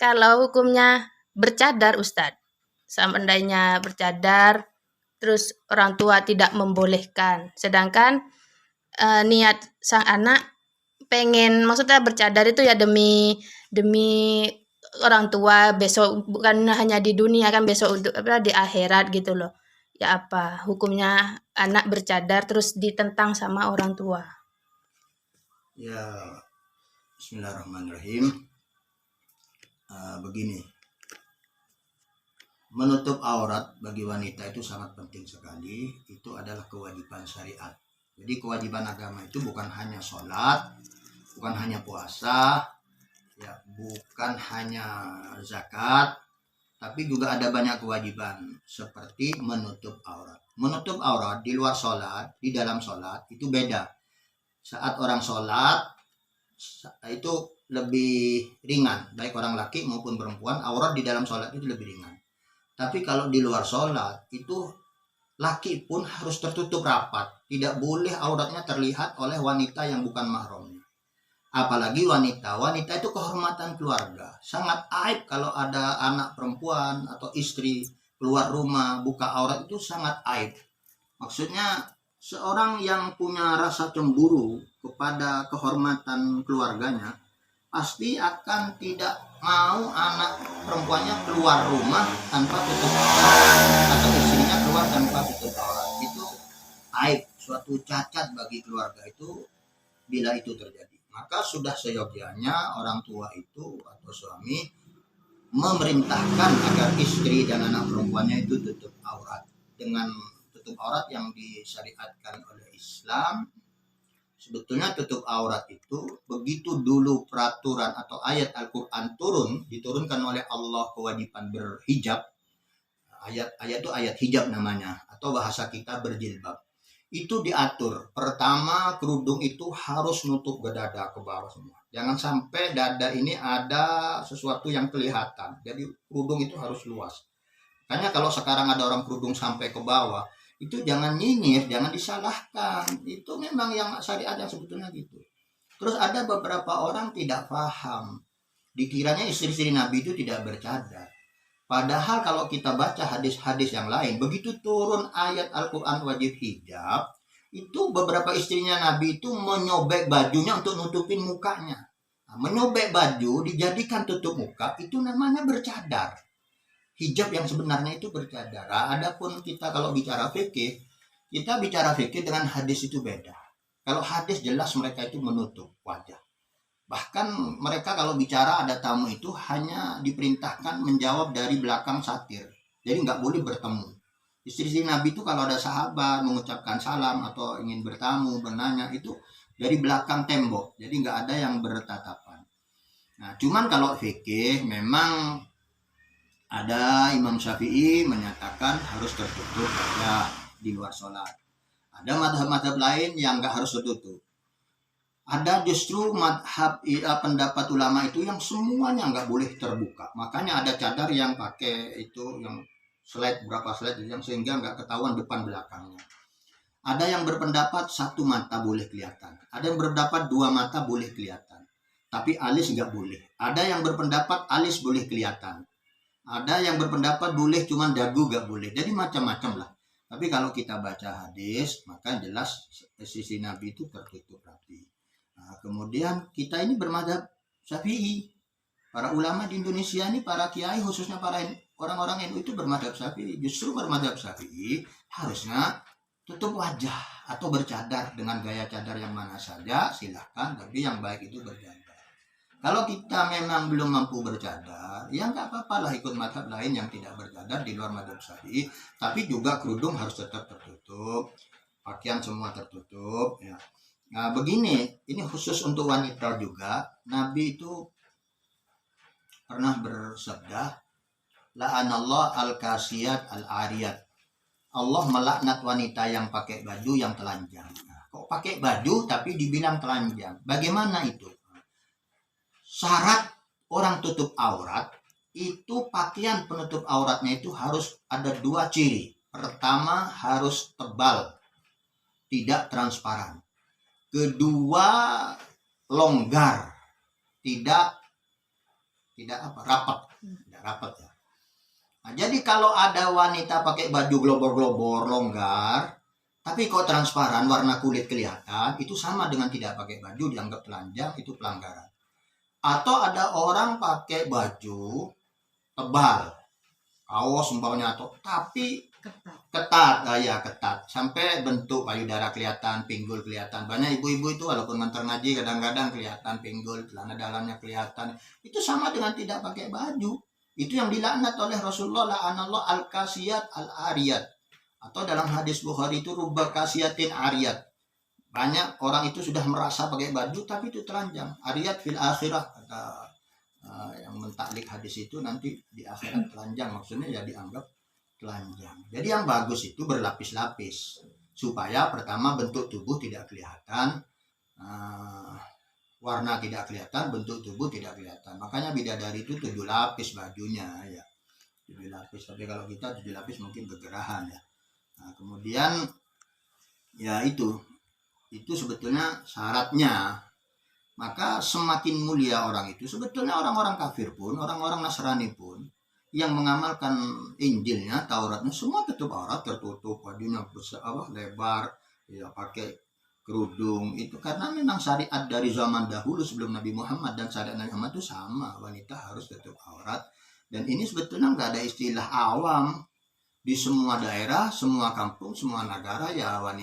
kalau hukumnya bercadar Ustadz, seandainya bercadar, terus orang tua tidak membolehkan, sedangkan niat sang anak pengen, maksudnya bercadar itu ya demi demi orang tua besok, bukan hanya di dunia kan, besok di akhirat gitu loh. Ya apa hukumnya anak bercadar terus ditentang sama orang tua? Ya, bismillahirrahmanirrahim. Begini, menutup aurat bagi wanita itu sangat penting sekali. Itu adalah kewajiban syariat. Jadi kewajiban agama itu bukan hanya sholat, bukan hanya puasa, ya, bukan hanya zakat, tapi juga ada banyak kewajiban seperti menutup aurat. Menutup aurat di luar sholat, di dalam sholat itu beda. Saat orang sholat itu lebih ringan, baik orang laki maupun perempuan, aurat di dalam sholat itu lebih ringan. Tapi kalau di luar sholat itu laki pun harus tertutup rapat, tidak boleh auratnya terlihat oleh wanita yang bukan mahramnya. Apalagi wanita itu kehormatan keluarga, sangat aib kalau ada anak perempuan atau istri keluar rumah buka aurat, itu sangat aib. Maksudnya seorang yang punya rasa cemburu kepada kehormatan keluarganya pasti akan tidak mau anak perempuannya keluar rumah tanpa tutup aurat, atau istrinya keluar tanpa tutup aurat. Itu aib, suatu cacat bagi keluarga itu bila itu terjadi. Maka sudah seyogyanya orang tua itu atau suami memerintahkan agar istri dan anak perempuannya itu tutup aurat. Dengan tutup aurat yang disyariatkan oleh Islam, sebetulnya tutup aurat itu begitu dulu peraturan atau ayat Al-Quran diturunkan oleh Allah kewajiban berhijab. Ayat itu ayat hijab namanya, atau bahasa kita berjilbab. Itu diatur, pertama kerudung itu harus nutup ke dada ke bawah semua. Jangan sampai dada ini ada sesuatu yang kelihatan. Jadi kerudung itu harus luas. Makanya kalau sekarang ada orang kerudung sampai ke bawah, itu jangan nyinyir, jangan disalahkan. Itu memang yang syariat yang sebetulnya gitu. Terus ada beberapa orang tidak paham. Dikiranya istri-istri Nabi itu tidak bercadar. Padahal kalau kita baca hadis-hadis yang lain, begitu turun ayat Al-Quran wajib hijab, itu beberapa istrinya Nabi itu menyobek bajunya untuk nutupin mukanya. Nah, menyobek baju dijadikan tutup muka, itu namanya bercadar. Hijab yang sebenarnya itu bercadar. Nah, adapun kita kalau bicara fikih, kita bicara fikih dengan hadis itu beda. Kalau hadis jelas mereka itu menutup wajah. Bahkan mereka kalau bicara ada tamu itu hanya diperintahkan menjawab dari belakang satir. Jadi nggak boleh bertemu. Istri-istri Nabi itu kalau ada sahabat mengucapkan salam atau ingin bertamu, bernanya, itu dari belakang tembok. Jadi nggak ada yang bertatapan. Nah, cuman kalau fikih memang ada Imam Syafi'i menyatakan harus tertutup ya di luar sholat. Ada madhab-madhab lain yang nggak harus tertutup. Ada justru madhab pendapat ulama itu yang semuanya nggak boleh terbuka. Makanya ada cadar yang pakai itu yang slide, berapa slide yang sehingga nggak ketahuan depan belakangnya. Ada yang berpendapat satu mata boleh kelihatan. Ada yang berpendapat dua mata boleh kelihatan. Tapi alis nggak boleh. Ada yang berpendapat alis boleh kelihatan. Ada yang berpendapat boleh cuman dagu nggak boleh. Jadi macam-macam lah. Tapi kalau kita baca hadis, maka jelas sisi Nabi itu tertutup rapi. Nah, kemudian kita ini bermadhab Syafi'i. Para ulama di Indonesia ini, para kiai khususnya para orang-orang NU itu bermadhab Syafi'i. Justru bermadhab Syafi'i harusnya tutup wajah atau bercadar dengan gaya cadar yang mana saja silahkan, tapi yang baik itu bercadar. Kalau kita memang belum mampu bercadar, ya nggak apa-apa lah ikut madhab lain yang tidak bercadar di luar madhab Syafi'i. Tapi juga kerudung harus tetap tertutup, pakaian semua tertutup ya. Nah begini, ini khusus untuk wanita juga. Nabi itu pernah bersabda, la'anallah al-kasiyat al-ariyat. Allah melaknat wanita yang pakai baju yang telanjang. Nah, kok pakai baju tapi dibilang telanjang? Bagaimana itu? Syarat orang tutup aurat, itu pakaian penutup auratnya itu harus ada dua ciri. Pertama harus tebal, tidak transparan. Kedua, longgar, tidak rapat, tidak rapat ya. Nah, jadi kalau ada wanita pakai baju globor-globor longgar, tapi kok transparan, warna kulit kelihatan, itu sama dengan tidak pakai baju, dianggap telanjang, itu pelanggaran. Atau ada orang pakai baju tebal, kaos umpamanya, tapi ketat, ketat, sampai bentuk payudara kelihatan, pinggul kelihatan. Banyak ibu-ibu itu walaupun ngantar ngaji kadang-kadang kelihatan pinggul, celana dalamnya kelihatan. Itu sama dengan tidak pakai baju. Itu yang dilaknat oleh Rasulullah, la'anallahu al-kasiyat al-ariyat. Atau dalam hadis Bukhari itu rubba kasiyatin ariyat. Banyak orang itu sudah merasa pakai baju tapi itu telanjang. Ariyat fil akhirah, kata yang mentaklik hadis itu, nanti di akhirat telanjang, maksudnya ya dianggap telanjang. Jadi yang bagus itu berlapis-lapis supaya pertama bentuk tubuh tidak kelihatan, warna tidak kelihatan, bentuk tubuh tidak kelihatan. Makanya bidadari itu 7 lapis bajunya ya, 7 lapis. Tapi kalau kita 7 lapis mungkin kegerahan ya. Nah, kemudian ya itu sebetulnya syaratnya. Maka semakin mulia orang itu, sebetulnya orang-orang kafir pun, orang-orang Nasrani pun yang mengamalkan Injilnya, Tauratnya, semua tutup aurat, tertutup, bajunya besar, lebar, ya pakai kerudung. Itu karena memang syariat dari zaman dahulu sebelum Nabi Muhammad dan syariat Nabi Muhammad itu sama, wanita harus tutup aurat. Dan ini sebetulnya nggak ada istilah awam. Di semua daerah, semua kampung, semua negara ya wanita